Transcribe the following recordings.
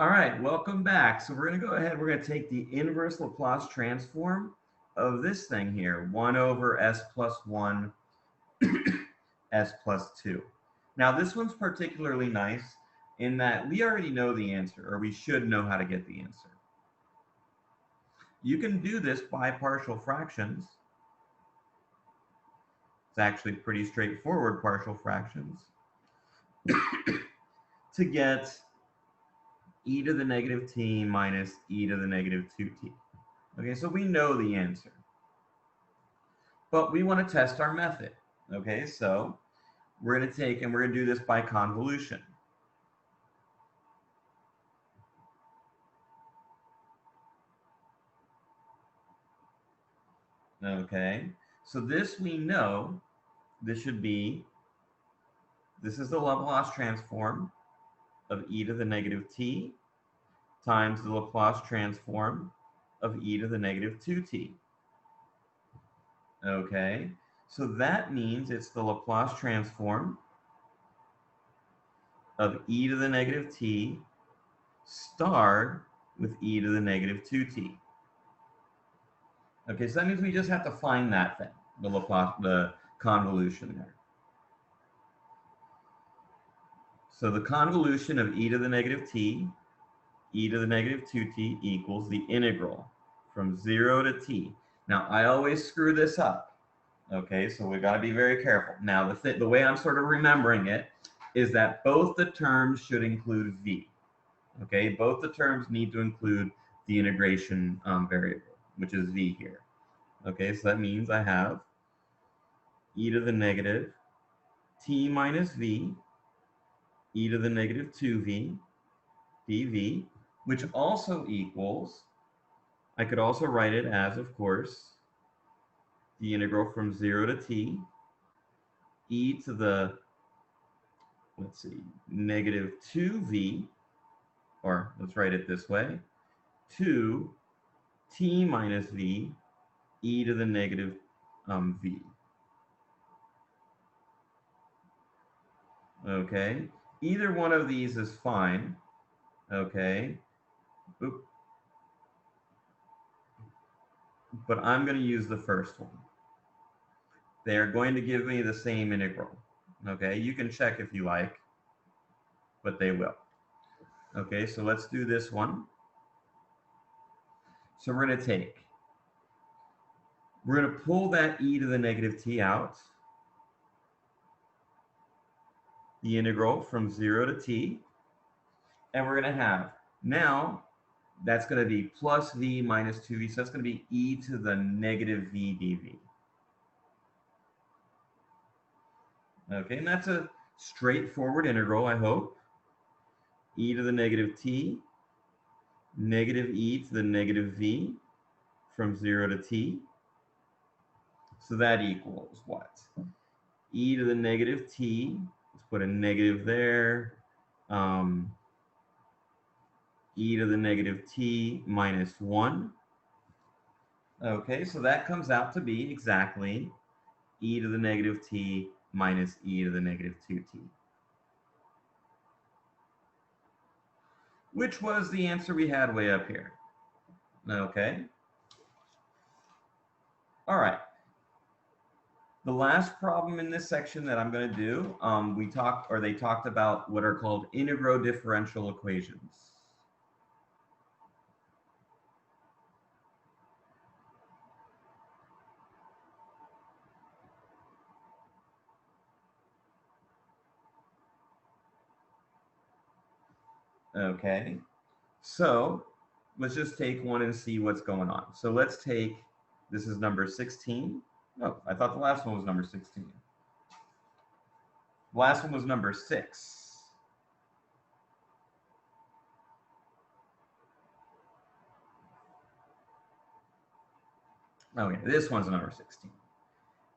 All right, welcome back. So we're going to go ahead. We're going to take the inverse Laplace transform of this thing here, 1 over s plus 1, s plus 2. Now, this one's particularly nice in that we already know the answer, or we should know how to get the answer. You can do this by partial fractions. It's actually pretty straightforward partial fractions to get e to the negative t minus e to the negative 2t. Okay, so we know the answer. But we want to test our method. Okay, so we're going to take and we're going to do this by convolution. Okay, so this we know, this is the Laplace transform of e to the negative t times the Laplace transform of e to the negative 2t. Okay, so that means it's the Laplace transform of e to the negative t starred with e to the negative 2t. Okay, so that means we just have to find that thing, the convolution there. So the convolution of e to the negative t, e to the negative 2t equals the integral from 0 to t. Now, I always screw this up. Okay, so we've got to be very careful. Now, the way I'm sort of remembering it is that both the terms should include v. Okay, both the terms need to include the integration variable, which is v here. Okay, so that means I have e to the negative t minus v, e to the negative 2v dv, which also equals, I could also write it as, of course, the integral from 0 to t, e to the, let's see, negative 2v, or let's write it this way, 2 t minus v, e to the negative v. Okay, either one of these is fine. Okay, oop. But I'm going to use the first one. They are going to give me the same integral. Okay, you can check if you like, but they will. Okay, so let's do this one. So we're going to pull that e to the negative t out, the integral from 0 to t, and we're going to have, now, that's going to be plus v minus 2v, so that's going to be e to the negative v dv. Okay, and that's a straightforward integral, I hope. E to the negative t, negative e to the negative v from 0 to t. So that equals what? E to the negative t, let's put a negative there, e to the negative t minus 1. Okay, so that comes out to be exactly e to the negative t minus e to the negative 2t. Which was the answer we had way up here. Okay. All right. The last problem in this section that I'm going to do, they talked about what are called integral differential equations. Okay, so let's just take one and see what's going on. So let's take, this is number 16. Oh, I thought the last one was number 16. The last one was number 6. Okay, this one's number 16.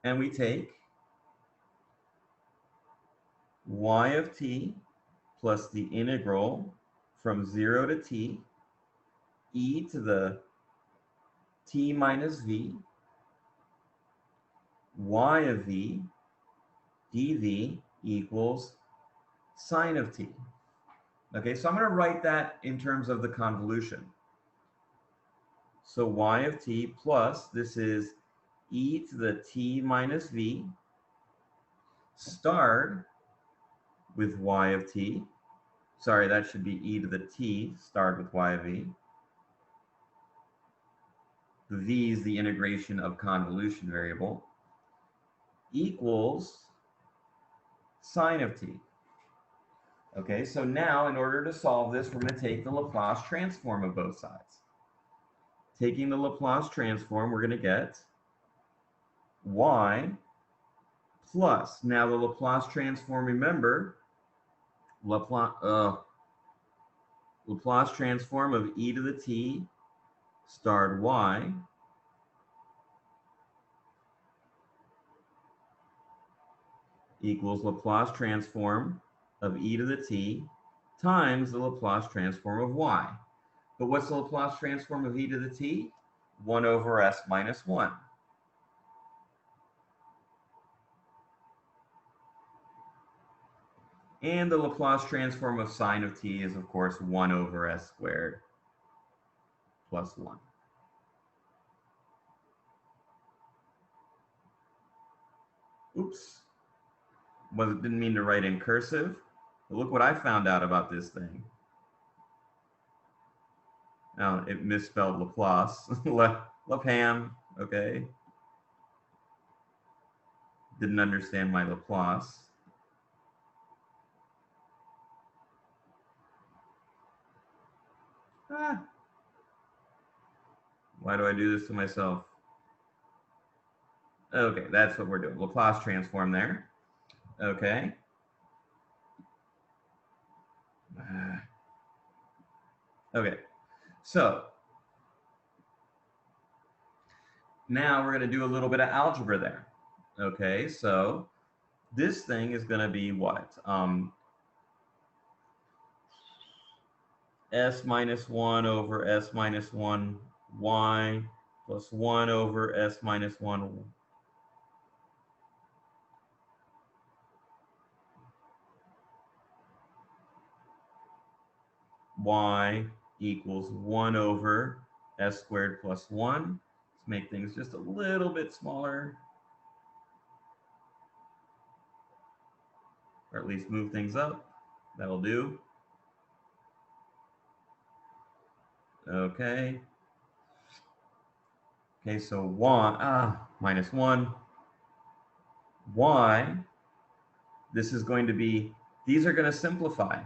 And we take y of t plus the integral from 0 to t, e to the t minus v, y of v dv equals sine of t. Okay, so I'm going to write that in terms of the convolution. So y of t plus, this is e to the t minus v, starred with y of t. Sorry, that should be e to the t starred with y of v. The v is the integration of convolution variable, equals sine of t. Okay, so now in order to solve this, we're going to take the Laplace transform of both sides. Taking the Laplace transform, we're going to get y plus, now the Laplace transform, remember, Laplace transform of e to the t starred y equals Laplace transform of e to the t times the Laplace transform of y. But what's the Laplace transform of e to the t? 1 over s minus 1. And the Laplace transform of sine of t is, of course, 1 over s squared plus 1. Oops. Well, didn't mean to write in cursive. But look what I found out about this thing. Now, it misspelled Laplace. Lapham, okay. Didn't understand my Laplace. Why do I do this to myself? Okay, that's what we're doing. Laplace transform there. Okay. Okay, so now we're going to do a little bit of algebra there. Okay, so this thing is going to be what? S minus 1 over s minus 1 y plus 1 over s minus 1 y equals 1 over s squared plus 1. Let's make things just a little bit smaller, or at least move things up. That'll do. Okay. Okay, so y, minus 1. Y, this is going to be, these are going to simplify.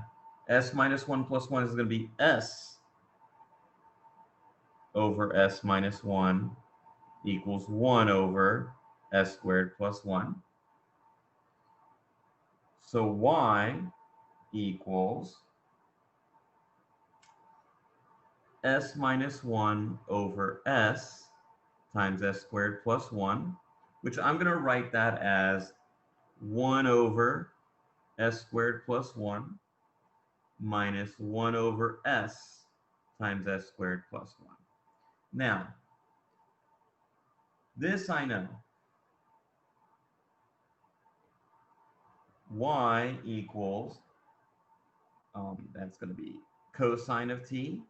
S minus 1 plus 1 is going to be s over s minus 1 equals 1 over s squared plus 1. So y equals s minus 1 over s times s squared plus 1, which I'm going to write that as 1 over s squared plus 1 minus 1 over s times s squared plus 1. Now, this I know. Y equals, that's going to be cosine of t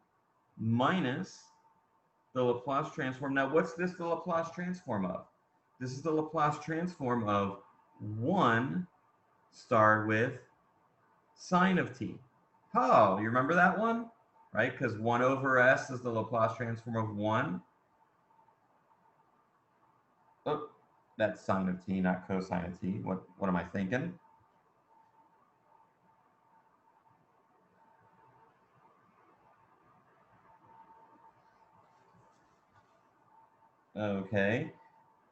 minus the Laplace transform. Now, what's this the Laplace transform of? This is the Laplace transform of 1 starred with sine of t. Oh, you remember that one? Right? Because 1 over s is the Laplace transform of 1. Oh, that's sine of t, not cosine of t. What am I thinking? Okay.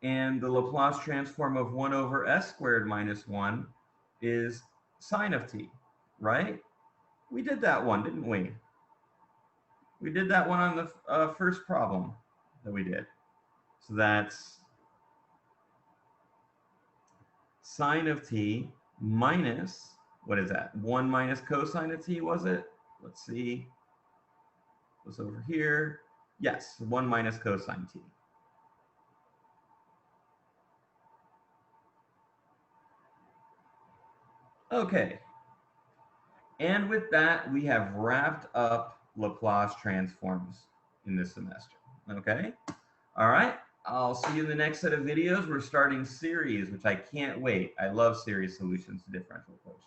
And the Laplace transform of 1 over s squared minus 1 is sine of t, right? We did that one, didn't we? We did that one on the first problem that we did. So that's sine of t minus, what is that? 1 minus cosine of t, was it? Let's see. What's over here? Yes, 1 minus cosine t. Okay. And with that, we have wrapped up Laplace transforms in this semester. Okay? All right. I'll see you in the next set of videos. We're starting series, which I can't wait. I love series solutions to differential equations.